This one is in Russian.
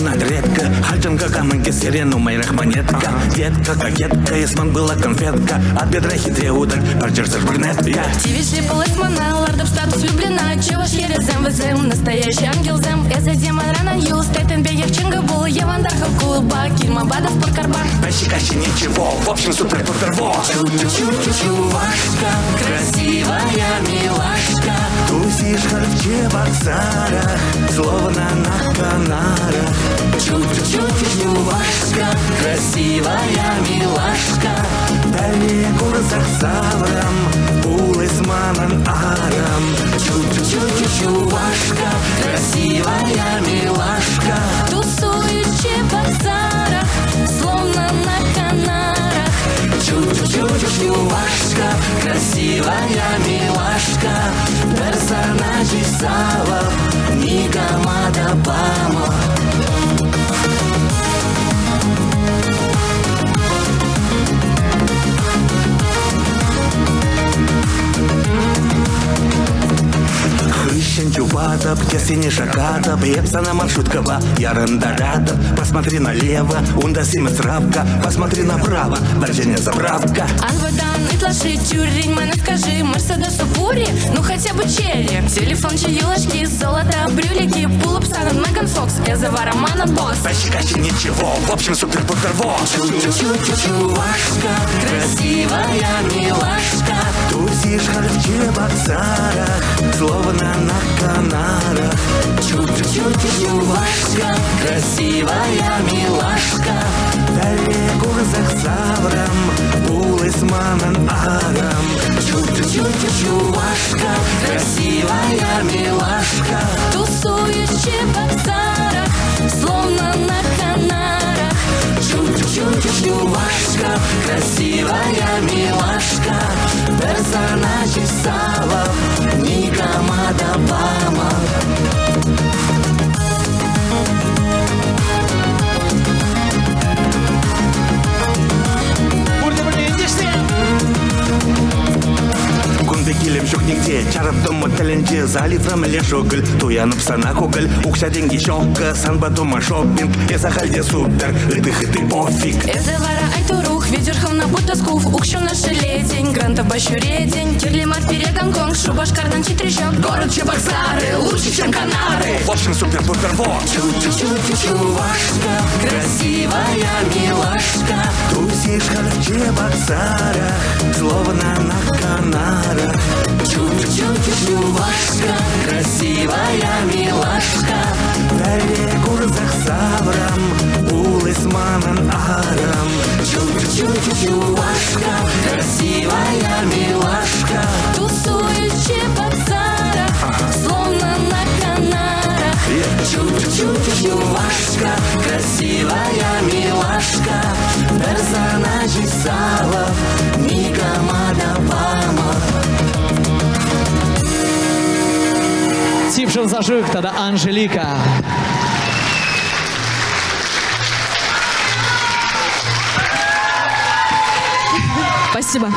знать редко. Хальченко, каменки, сирену, моих монетка. Детка, кокетка, ясман была конфетка. От бедра хитрее уток, парчерсер брюнет. Я Тивишли полисмана, лордов статус влюблена. Чего ж ерезем, везем, настоящий ангел зем. Я демон рано юл, Стейтенбегер, Чингабул, Евандарха, Кулба, Кильмабадов, Подкарбан. почти ничего, в общем супер-пупер-во. Чувашка, красивая милашка. Тусишь в чебоксарах, словно на Канарах. Чувашка, красивая милашка. Далее курсах саврам, пулы с мамом арам. Чувашка, красивая милашка. Тусует в чебоксарах, словно на Канарах. Чувашка, красивая милашка. Персонаж из Сава, Никомада Бама. Хыщен чубата, птесини шаката, бьется на маршруткова, ярендарата. Посмотри налево, унда симестравка, посмотри направо, дальше заправка. Анвадан, итлаши, тюрень, мене скажи, Мерседес Пури, ну хотя бы черри. Телефон, чаилочки, золото, брюлики, Пулуп, Санан, Меган Фокс, Эзова, Романа, Босс. Почти ничего, в общем супер-пупер-во. Чувашка, красивая милашка. Тусишь в чебоксарах, словно на Канарах. Чувашка, красивая милашка. Далее курсах саврам, пулы с мамом арам. Чувашка, красивая милашка. Тусует в чебоксарах, словно на Канарах. Чувашка, красивая милашка. Персонаж из Сава, Никомада Бама. Килим жоқ нигде, чарап дома тәленде, залифрам ле шогыл, туянып сана когыл, укса деньги щелка, санба дома шоппинг, эса халде супер, ыты пофиг. Эзевара айтурух, ведерховна будто скуф, укшу наши ледень, гранта башуредень, Кирлимат, Пире, Гонконг, Шубашкардан, Читрищок, город Чебоксары, лучше, чем Канары. В общем супер-пупер-во. Чувашка, красивая милашка. Тусишь в чебоксарах, словно на Канарах. Чувашка, красивая милашка. Далее курсах саврам, пулы с мамом арам. Чувашка, красивая милашка. Тусует в чебоксарах, словно на Канарах. Чувашка, красивая милашка. Персонаж из Сава, Никомада Бама. Типшин зажиг, тогда Анжелика. Спасибо.